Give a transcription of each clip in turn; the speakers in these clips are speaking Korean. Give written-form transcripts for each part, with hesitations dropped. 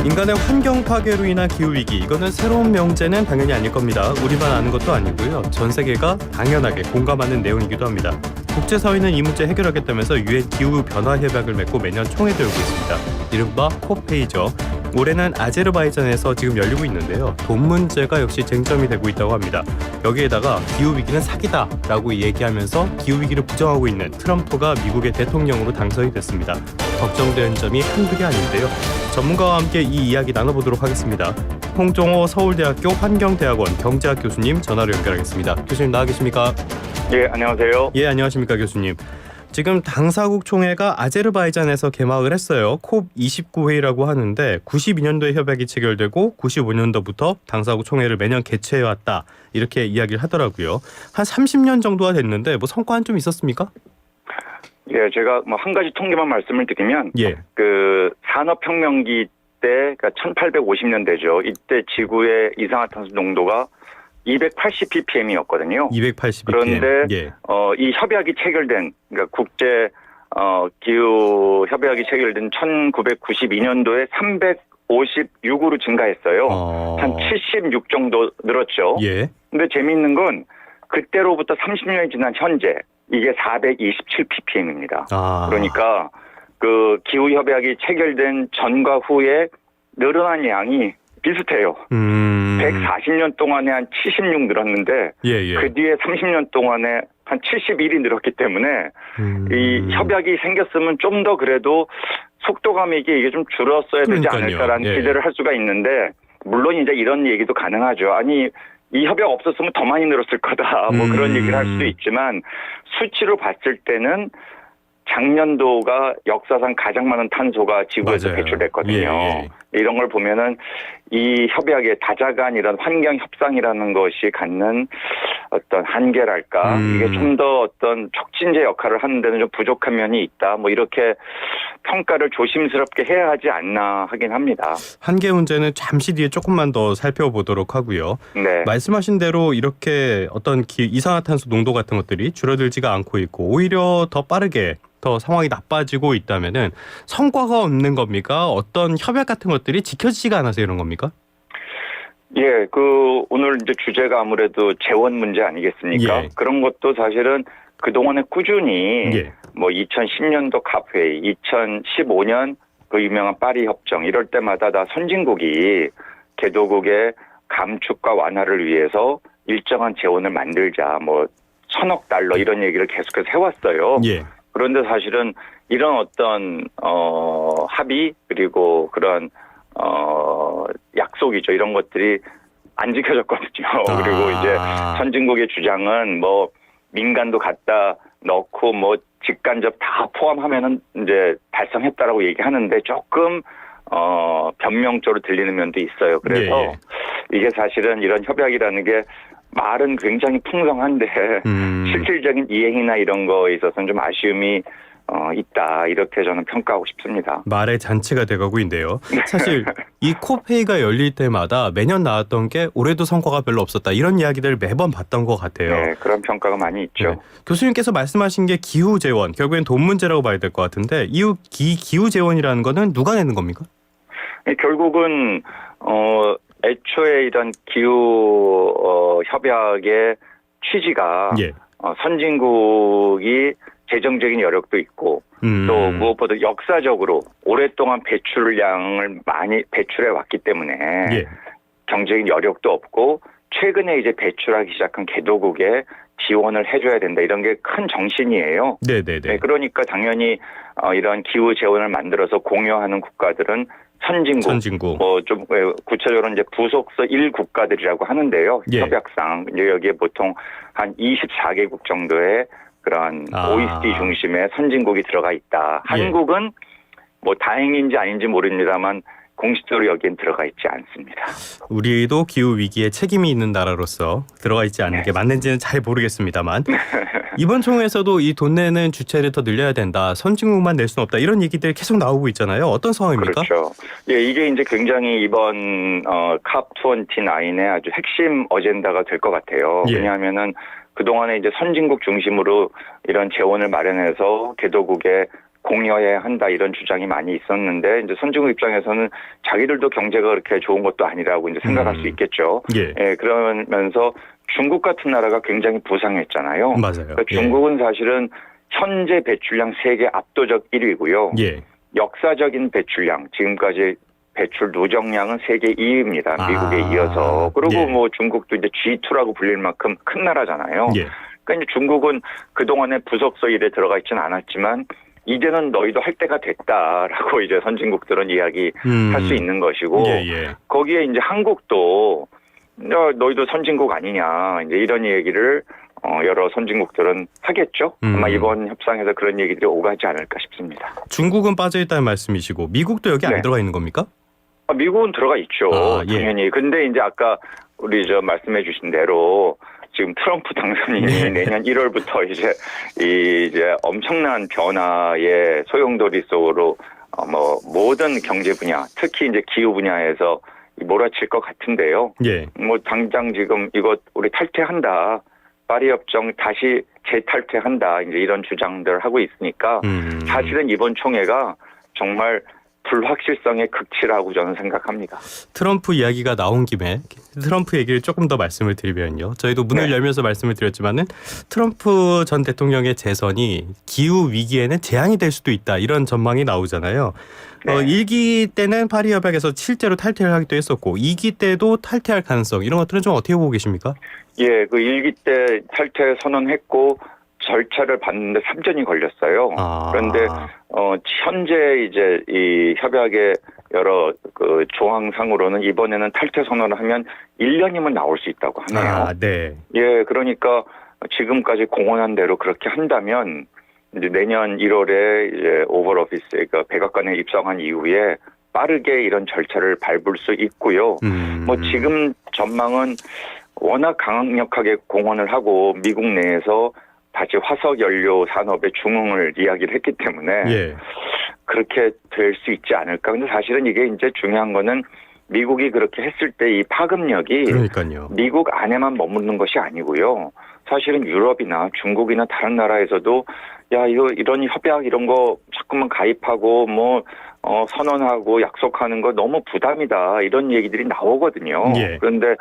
인간의 환경 파괴로 인한 기후위기, 이거는 새로운 명제는 당연히 아닐 겁니다. 우리만 아는 것도 아니고요. 전 세계가 당연하게 공감하는 내용이기도 합니다. 국제사회는 이 문제 해결하겠다면서 유엔 기후변화협약을 맺고 매년 총회를 열고 있습니다. 이른바 콥 회의죠. 올해는 아제르바이잔에서 지금 열리고 있는데요. 돈 문제가 역시 쟁점이 되고 있다고 합니다. 여기에다가 기후위기는 사기다라고 얘기하면서 기후위기를 부정하고 있는 트럼프가 미국의 대통령으로 당선이 됐습니다. 걱정되는 점이 한두 개 아닌데요. 전문가와 함께 이 이야기 나눠보도록 하겠습니다. 홍종호 서울대학교 환경대학원 경제학 교수님 전화로 연결하겠습니다. 교수님 나와 계십니까? 예, 안녕하세요. 예, 안녕하십니까 교수님. 지금 당사국 총회가 아제르바이잔에서 개막을 했어요. 콥29 회의라고 하는데 92년도에 협약이 체결되고 95년도부터 당사국 총회를 매년 개최해왔다. 이렇게 이야기를 하더라고요. 한 30년 정도가 됐는데 뭐 성과는 좀 있었습니까? 예, 제가 뭐 한 가지 통계만 말씀을 드리면, 그 산업혁명기 때, 그러니까 1850년대죠. 이때 지구의 이산화탄소 농도가 280 ppm이었거든요. 280 ppm. 그런데 이 협약이 체결된, 그러니까 국제 기후 협약이 체결된 1992년도에 356으로 증가했어요. 한 76 정도 늘었죠. 예. 근데 재미있는 건 그때로부터 30년이 지난 현재 이게 427 ppm입니다. 그러니까 그 기후 협약이 체결된 전과 후에 늘어난 양이 비슷해요. 140년 동안에 한 76 늘었는데 그 뒤에 30년 동안에 한 71이 늘었기 때문에 이 협약이 생겼으면 좀 더 그래도 속도감 있게 이게 좀 줄었어야 되지 않을까라는 기대를 할 수가 있는데, 물론 이제 이런 얘기도 가능하죠. 아니 이 협약 없었으면 더 많이 늘었을 거다. 뭐 그런 얘기를 할 수도 있지만 수치로 봤을 때는 작년도가 역사상 가장 많은 탄소가 지구에서 배출됐거든요. 이런 걸 보면은 이 협약의 다자간 이런 환경 협상이라는 것이 갖는 어떤 한계랄까, 이게 좀 더 어떤 촉진제 역할을 하는 데는 좀 부족한 면이 있다. 뭐 이렇게 평가를 조심스럽게 해야 하지 않나 하긴 합니다. 한계 문제는 잠시 뒤에 조금만 더 살펴보도록 하고요. 네. 말씀하신 대로 이렇게 어떤 이산화탄소 농도 같은 것들이 줄어들지가 않고 있고 오히려 더 빠르게 더 상황이 나빠지고 있다면은 성과가 없는 겁니까? 어떤 협약 같은 것들이 지켜지지가 않아서 이런 겁니까? 예, 그 오늘 이제 주제가 아무래도 재원 문제 아니겠습니까? 그런 것도 사실은 그동안에 꾸준히 뭐 2010년도 컵회의, 2015년 그 유명한 파리 협정 이럴 때마다 다 선진국이 개도국의 감축과 완화를 위해서 일정한 재원을 만들자, 뭐 1,000억 달러 이런 얘기를 계속해서 해왔어요. 그런데 사실은 이런 어떤 합의 그리고 그런 약속이죠. 이런 것들이 안 지켜졌거든요. 그리고 이제 선진국의 주장은 뭐 민간도 갖다 넣고 뭐 직간접 다 포함하면은 이제 달성했다라고 얘기하는데 조금 변명적으로 들리는 면도 있어요. 그래서 이게 사실은 이런 협약이라는 게 말은 굉장히 풍성한데 실질적인 이행이나 이런 거에 있어서는 좀 아쉬움이 있다, 이렇게 저는 평가하고 싶습니다. 말의 잔치가 돼가고 있는데요. 사실 이 콥 회의가 열릴 때마다 매년 나왔던 게 올해도 성과가 별로 없었다, 이런 이야기들을 매번 봤던 것 같아요. 네, 그런 평가가 많이 있죠. 교수님께서 말씀하신 게 기후재원, 결국엔 돈 문제라고 봐야 될 것 같은데 이 기후재원이라는 거는 누가 내는 겁니까? 결국은 애초에 이런 기후 협약의 취지가 선진국이 재정적인 여력도 있고 또 무엇보다 역사적으로 오랫동안 배출량을 많이 배출해 왔기 때문에 경제적인 여력도 없고 최근에 이제 배출하기 시작한 개도국에 지원을 해줘야 된다, 이런 게 큰 정신이에요. 네, 그러니까 당연히 이런 기후 재원을 만들어서 공유하는 국가들은 선진국. 뭐 좀 구체적으로 이제 부속서 1국가들이라고 하는데요. 협약상 이제 여기에 보통 한 24개국 정도의 그런 OECD 중심의 선진국이 들어가 있다. 한국은 뭐 다행인지 아닌지 모릅니다만 공식적으로 여기엔 들어가 있지 않습니다. 우리도 기후 위기에 책임이 있는 나라로서 들어가 있지 않는 게 맞는지는 잘 모르겠습니다만 이번 총회에서도 이 돈 내는 주체를 더 늘려야 된다, 선진국만 낼 수는 없다, 이런 얘기들 계속 나오고 있잖아요. 어떤 상황입니까? 그렇죠. 예, 이게 이제 굉장히 이번 컵29의 아주 핵심 어젠다가 될 것 같아요. 왜냐하면은 그동안에 이제 선진국 중심으로 이런 재원을 마련해서 개도국에 공여해야 한다 이런 주장이 많이 있었는데 이제 선진국 입장에서는 자기들도 경제가 그렇게 좋은 것도 아니라고 이제 생각할 수 있겠죠. 예, 그러면서 중국 같은 나라가 굉장히 부상했잖아요. 맞아요. 그러니까 중국은 사실은 현재 배출량 세계 압도적 1위고요. 역사적인 배출량 지금까지 배출 누적량은 세계 2위입니다. 미국에 이어서. 그리고 뭐 중국도 이제 G2라고 불릴 만큼 큰 나라잖아요. 그러니까 이제 중국은 그동안에 부속서 일에 들어가 있지는 않았지만 이제는 너희도 할 때가 됐다라고 이제 선진국들은 이야기할 수 있는 것이고 거기에 이제 한국도 너희도 선진국 아니냐 이제 이런 얘기를 여러 선진국들은 하겠죠. 아마 이번 협상에서 그런 얘기들이 오가지 않을까 싶습니다. 중국은 빠져 있다는 말씀이시고 미국도 여기 안 들어가 있는 겁니까? 미국은 들어가 있죠. 당연히. 근데 이제 아까 우리 말씀해 주신 대로 지금 트럼프 당선인이 내년 1월부터 이제 엄청난 변화의 소용돌이 속으로 모든 경제 분야, 특히 이제 기후 분야에서 몰아칠 것 같은데요. 뭐 당장 지금 이것 우리 탈퇴한다. 파리 협정 다시 재탈퇴한다. 이제 이런 주장들 하고 있으니까 사실은 이번 총회가 정말 불확실성의 극치라고 저는 생각합니다. 트럼프 이야기가 나온 김에 트럼프 얘기를 조금 더 말씀을 드리면요. 저희도 문을 열면서 말씀을 드렸지만은 트럼프 전 대통령의 재선이 기후 위기에는 재앙이 될 수도 있다. 이런 전망이 나오잖아요. 1기 때는 파리 협약에서 실제로 탈퇴를 하기도 했었고 2기 때도 탈퇴할 가능성 이런 것들은 좀 어떻게 보고 계십니까? 예, 그 1기 때 탈퇴 선언했고 절차를 받는데 3년이 걸렸어요. 그런데 현재 이제 이 협약의 여러 그 조항상으로는 이번에는 탈퇴 선언을 하면 1년이면 나올 수 있다고 하네요. 예, 그러니까 지금까지 공언한 대로 그렇게 한다면 이제 내년 1월에 이제 오벌 오피스 그러니까 백악관에 입성한 이후에 빠르게 이런 절차를 밟을 수 있고요. 뭐 지금 전망은 워낙 강력하게 공언을 하고 미국 내에서 다시 화석 연료 산업의 중흥을 이야기를 했기 때문에 그렇게 될 수 있지 않을까. 근데 사실은 이게 이제 중요한 거는 미국이 그렇게 했을 때 이 파급력이 미국 안에만 머무는 것이 아니고요. 사실은 유럽이나 중국이나 다른 나라에서도 야 이런 협약 이런 거 자꾸만 가입하고 선언하고 약속하는 거 너무 부담이다 이런 얘기들이 나오거든요. 그런데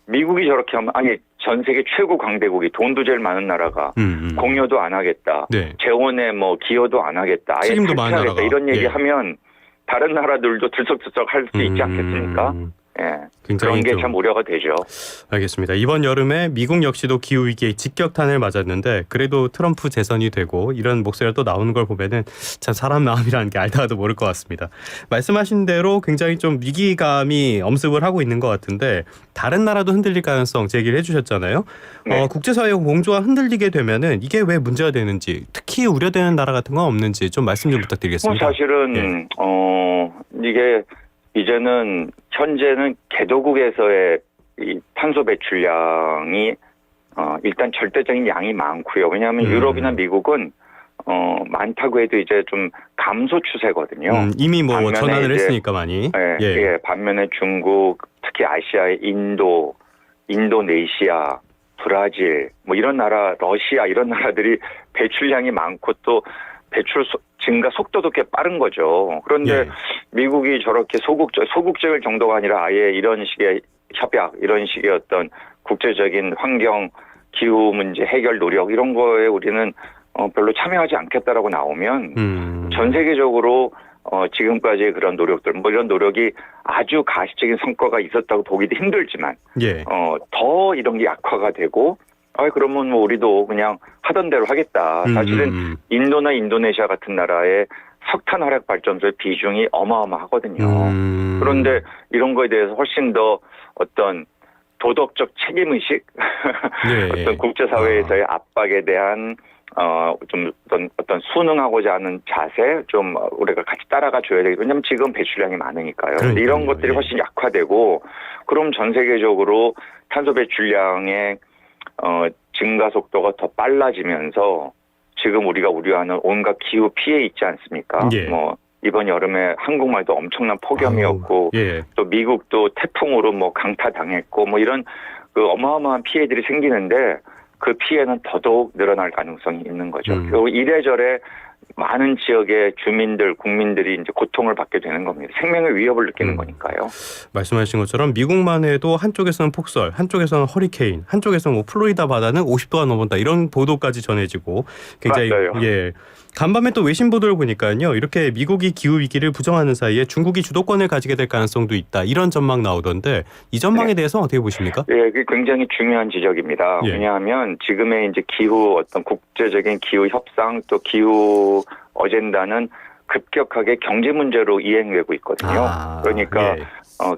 미국이 저렇게 하면 아니 전 세계 최고 강대국이 돈도 제일 많은 나라가 공여도 안 하겠다. 재원에 기여도 안 하겠다. 아예 탈퇴하겠다 이런 얘기하면 다른 나라들도 들썩들썩 할 수 있지 않겠습니까? 그런 게 참 우려가 되죠. 알겠습니다. 이번 여름에 미국 역시도 기후위기에 직격탄을 맞았는데 그래도 트럼프 재선이 되고 이런 목소리가 또 나오는 걸 보면은 참 사람 마음이라는 게 알다가도 모를 것 같습니다. 말씀하신 대로 굉장히 좀 위기감이 엄습을 하고 있는 것 같은데 다른 나라도 흔들릴 가능성 제기를 해주셨잖아요. 국제사회 공조가 흔들리게 되면은 이게 왜 문제가 되는지 특히 우려되는 나라 같은 건 없는지 좀 말씀 좀 부탁드리겠습니다. 사실은 이게 이제는 현재는 개도국에서의 이 탄소 배출량이 일단 절대적인 양이 많고요. 왜냐하면 유럽이나 미국은 많다고 해도 이제 좀 감소 추세거든요. 이미 전환을 했으니까 많이. 반면에 중국, 특히 아시아의 인도, 인도네시아, 브라질, 이런 나라, 러시아 이런 나라들이 배출량이 많고 또 배출 증가 속도도 꽤 빠른 거죠. 그런데 미국이 저렇게 소극적일 정도가 아니라 아예 이런 식의 협약, 이런 식의 어떤 국제적인 환경, 기후 문제 해결 노력 이런 거에 우리는 별로 참여하지 않겠다라고 나오면 전 세계적으로 지금까지의 그런 노력들, 이런 노력이 아주 가시적인 성과가 있었다고 보기도 힘들지만 더 이런 게 약화가 되고 그러면 우리도 그냥 하던 대로 하겠다. 사실은 인도나 인도네시아 같은 나라의 석탄 화력 발전소의 비중이 어마어마하거든요. 그런데 이런 거에 대해서 훨씬 더 어떤 도덕적 책임의식, 어떤 국제사회에서의 압박에 대한 좀 어떤 순응하고자 하는 자세 좀 우리가 같이 따라가 줘야 되겠죠. 왜냐하면 지금 배출량이 많으니까요. 근데 이런 것들이 훨씬 약화되고 그럼 전 세계적으로 탄소 배출량의 증가 속도가 더 빨라지면서 지금 우리가 우려하는 온갖 기후 피해 있지 않습니까? 이번 여름에 한국말도 엄청난 폭염이었고 또 미국도 태풍으로 강타당했고 이런 그 어마어마한 피해들이 생기는데 그 피해는 더더욱 늘어날 가능성이 있는 거죠. 그리고 이래저래 많은 지역의 주민들, 국민들이 이제 고통을 받게 되는 겁니다. 생명의 위협을 느끼는 거니까요. 말씀하신 것처럼 미국만 해도 한쪽에서는 폭설, 한쪽에서는 허리케인, 한쪽에서는 뭐 플로리다 바다는 50도가 넘었다 이런 보도까지 전해지고 굉장히 맞아요. 간밤에 또 외신 보도를 보니까요. 이렇게 미국이 기후 위기를 부정하는 사이에 중국이 주도권을 가지게 될 가능성도 있다. 이런 전망 나오던데 이 전망에 대해서 어떻게 보십니까? 예, 그게 굉장히 중요한 지적입니다. 왜냐하면 지금의 이제 기후 어떤 국제적인 기후 협상 또 기후 어젠다는 급격하게 경제 문제로 이행되고 있거든요. 그러니까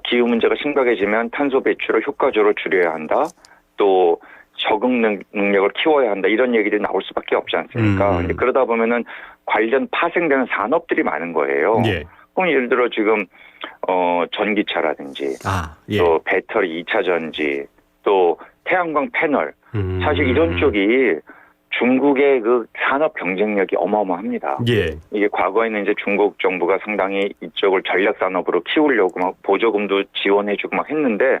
기후 문제가 심각해지면 탄소 배출을 효과적으로 줄여야 한다. 또 적응 능력을 키워야 한다. 이런 얘기들이 나올 수밖에 없지 않습니까? 그러다 보면은 관련 파생되는 산업들이 많은 거예요. 그럼 예를 들어 지금 전기차라든지 또 배터리 2차 전지 또 태양광 패널 사실 이런 쪽이 중국의 그 산업 경쟁력이 어마어마합니다. 이게 과거에는 이제 중국 정부가 상당히 이쪽을 전략 산업으로 키우려고 막 보조금도 지원해주고 막 했는데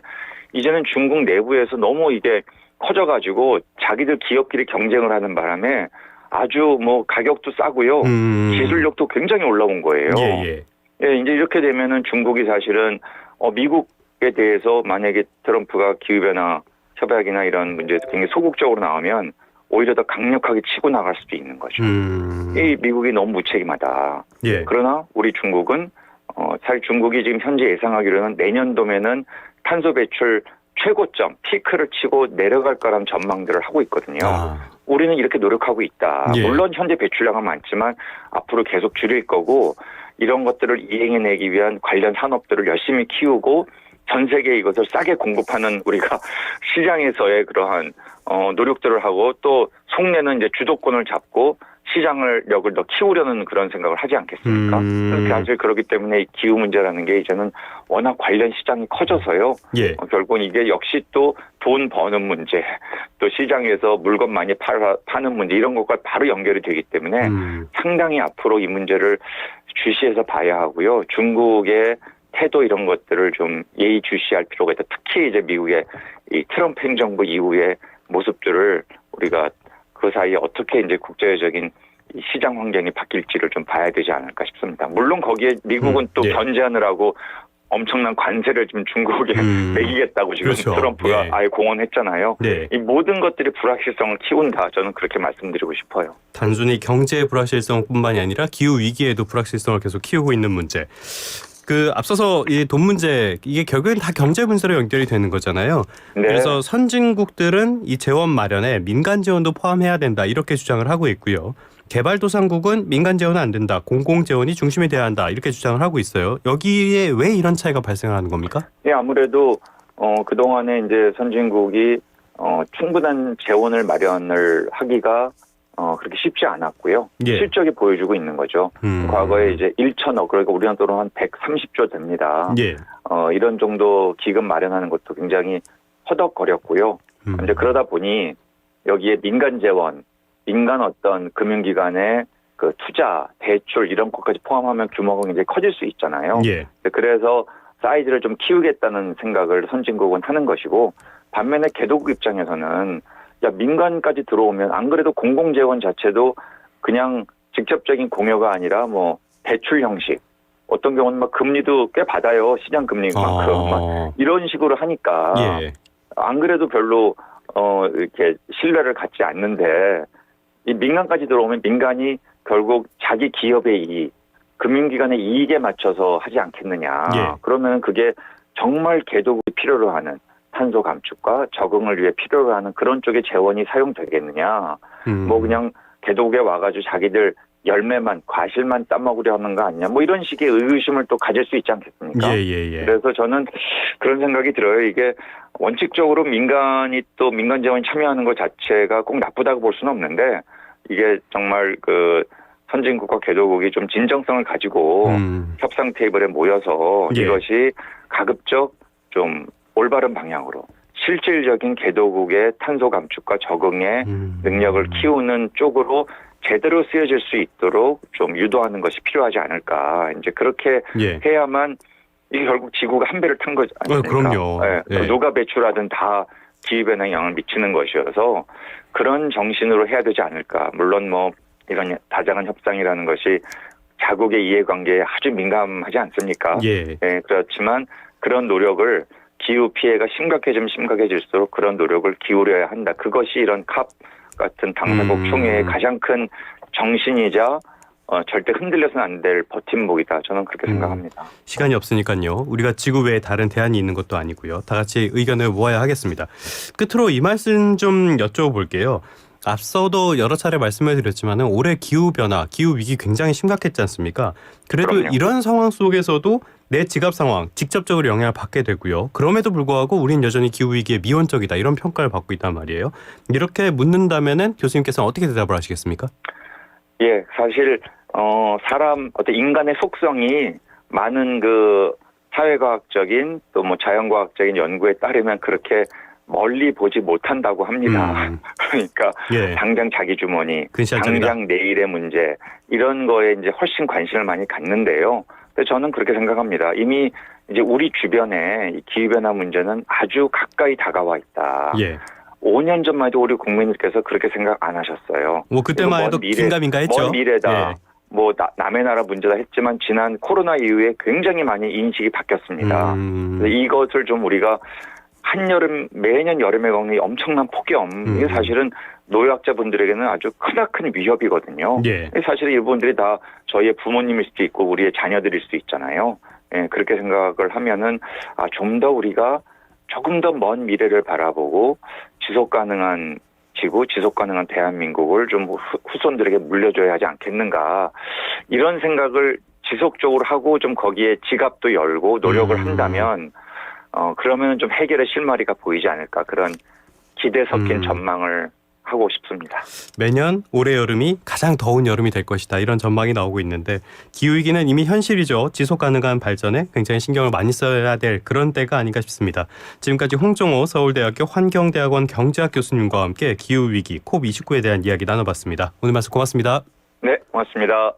이제는 중국 내부에서 너무 이게 커져가지고 자기들 기업끼리 경쟁을 하는 바람에 아주 뭐 가격도 싸고요. 기술력도 굉장히 올라온 거예요. 이제 이렇게 되면은 중국이 사실은 미국에 대해서 만약에 트럼프가 기후변화 협약이나 이런 문제에서 굉장히 소극적으로 나오면 오히려 더 강력하게 치고 나갈 수도 있는 거죠. 이 미국이 너무 무책임하다. 그러나 우리 중국은 사실 중국이 지금 현재 예상하기로는 내년도면은 탄소 배출 최고점, 피크를 치고 내려갈 거라는 전망들을 하고 있거든요. 우리는 이렇게 노력하고 있다. 물론 현재 배출량은 많지만 앞으로 계속 줄일 거고 이런 것들을 이행해내기 위한 관련 산업들을 열심히 키우고 전 세계에 이것을 싸게 공급하는 우리가 시장에서의 그러한 노력들을 하고 또 속내는 이제 주도권을 잡고 시장력을 더 키우려는 그런 생각을 하지 않겠습니까? 사실 그렇기 때문에 기후 문제라는 게 이제는 워낙 관련 시장이 커져서요. 결국은 이게 역시 또 돈 버는 문제, 또 시장에서 물건 많이 파는 문제 이런 것과 바로 연결이 되기 때문에 상당히 앞으로 이 문제를 주시해서 봐야 하고요. 중국의 태도 이런 것들을 좀 예의주시할 필요가 있다. 특히 이제 미국의 이 트럼프 행정부 이후의 모습들을 우리가 그 사이에 어떻게 이제 국제적인 시장 환경이 바뀔지를 좀 봐야 되지 않을까 싶습니다. 물론 거기에 미국은 또 견제하느라고 엄청난 관세를 지금 중국에 매기겠다고 지금 트럼프가 아예 공언했잖아요. 이 모든 것들이 불확실성을 키운다. 저는 그렇게 말씀드리고 싶어요. 단순히 경제의 불확실성뿐만이 아니라 기후 위기에도 불확실성을 계속 키우고 있는 문제. 앞서서 이 돈 문제 이게 결국엔 다 경제 문제로 연결이 되는 거잖아요. 그래서 선진국들은 이 재원 마련에 민간 재원도 포함해야 된다 이렇게 주장을 하고 있고요. 개발도상국은 민간 재원은 안 된다. 공공 재원이 중심이 돼야 한다. 이렇게 주장을 하고 있어요. 여기에 왜 이런 차이가 발생하는 겁니까? 아무래도 그동안에 이제 선진국이 충분한 재원을 마련을 하기가 그렇게 쉽지 않았고요. 실적이 보여주고 있는 거죠. 과거에 이제 1,000억, 그러니까 우리나라 돈으로 한 130조 됩니다. 이런 정도 기금 마련하는 것도 굉장히 허덕거렸고요. 이제 그러다 보니 여기에 민간 재원, 민간 어떤 금융기관의 그 투자, 대출 이런 것까지 포함하면 규모가 굉장히 커질 수 있잖아요. 그래서 사이즈를 좀 키우겠다는 생각을 선진국은 하는 것이고 반면에 개도국 입장에서는 민간까지 들어오면 안 그래도 공공재원 자체도 그냥 직접적인 공여가 아니라 뭐 대출 형식 어떤 경우는 막 금리도 꽤 받아요. 시장 금리만큼 막 이런 식으로 하니까 안 그래도 별로 이렇게 신뢰를 갖지 않는데 이 민간까지 들어오면 민간이 결국 자기 기업의 이익, 금융기관의 이익에 맞춰서 하지 않겠느냐. 그러면 그게 정말 개도국이 필요로 하는 탄소 감축과 적응을 위해 필요로 하는 그런 쪽의 재원이 사용되겠느냐. 뭐 그냥 개도국에 와가지고 자기들 열매만 과실만 따먹으려 하는 거 아니냐. 뭐 이런 식의 의구심을 또 가질 수 있지 않겠습니까? 그래서 저는 그런 생각이 들어요. 이게 원칙적으로 민간이 또 민간 재원이 참여하는 것 자체가 꼭 나쁘다고 볼 수는 없는데 이게 정말 그 선진국과 개도국이 좀 진정성을 가지고 협상 테이블에 모여서 이것이 가급적 좀 올바른 방향으로 실질적인 개도국의 탄소 감축과 적응의 능력을 키우는 쪽으로 제대로 쓰여질 수 있도록 좀 유도하는 것이 필요하지 않을까. 이제 그렇게 해야만 이게 결국 지구가 한 배를 탄 거지 않습니까? 그럼요. 누가 배출하든 다 기후변화에 영향을 미치는 것이어서 그런 정신으로 해야 되지 않을까. 물론 뭐 이런 다자간 협상이라는 것이 자국의 이해관계에 아주 민감하지 않습니까? 예. 예, 그렇지만 그런 노력을 기후 피해가 심각해지면 심각해질수록 그런 노력을 기울여야 한다. 그것이 이런 캅 같은 당사국 총회의 가장 큰 정신이자 절대 흔들려서는 안 될 버팀목이다. 저는 그렇게 생각합니다. 시간이 없으니까요. 우리가 지구 외에 다른 대안이 있는 것도 아니고요. 다 같이 의견을 모아야 하겠습니다. 끝으로 이 말씀 좀 여쭤볼게요. 앞서도 여러 차례 말씀을 드렸지만 올해 기후변화, 기후위기 굉장히 심각했지 않습니까? 그래도 그럼요. 이런 상황 속에서도 내 지갑 상황 직접적으로 영향을 받게 되고요. 그럼에도 불구하고 우린 여전히 기후위기에 미온적이다 이런 평가를 받고 있단 말이에요. 이렇게 묻는다면은 교수님께서는 어떻게 대답을 하시겠습니까? 예, 사실 어떤 인간의 속성이 많은 그 사회과학적인 또 뭐 자연과학적인 연구에 따르면 그렇게 멀리 보지 못한다고 합니다. 그러니까 예. 당장 자기 주머니, 근시안적이다. 당장 내일의 문제 이런 거에 이제 훨씬 관심을 많이 갖는데요. 근데 저는 그렇게 생각합니다. 이미 이제 우리 주변에 이 기후변화 문제는 아주 가까이 다가와 있다. 예. 5년 전만 해도 우리 국민들께서 그렇게 생각 안 하셨어요. 뭐 그때만 해도 긴가민가 했죠. 먼 미래다. 예. 뭐 남의 나라 문제다 했지만 지난 코로나 이후에 굉장히 많이 인식이 바뀌었습니다. 그래서 이것을 좀 우리가 매년 여름에 겪는 엄청난 폭염, 이게 사실은 노약자분들에게는 아주 크나큰 위협이거든요. 예. 사실 이분들이 다 저희의 부모님일 수도 있고 우리의 자녀들일 수도 있잖아요. 예, 그렇게 생각을 하면은 좀 더 우리가 조금 더 먼 미래를 바라보고 지속 가능한 지구, 지속 가능한 대한민국을 좀 후손들에게 물려줘야 하지 않겠는가. 이런 생각을 지속적으로 하고 좀 거기에 지갑도 열고 노력을 한다면 그러면 좀 해결의 실마리가 보이지 않을까. 그런 기대 섞인 전망을 하고 싶습니다. 매년 올해 여름이 가장 더운 여름이 될 것이다. 이런 전망이 나오고 있는데 기후위기는 이미 현실이죠. 지속가능한 발전에 굉장히 신경을 많이 써야 될 그런 때가 아닌가 싶습니다. 지금까지 홍종호 서울대학교 환경대학원 경제학 교수님과 함께 기후위기 COP29에 대한 이야기 나눠봤습니다. 오늘 말씀 고맙습니다. 네, 고맙습니다.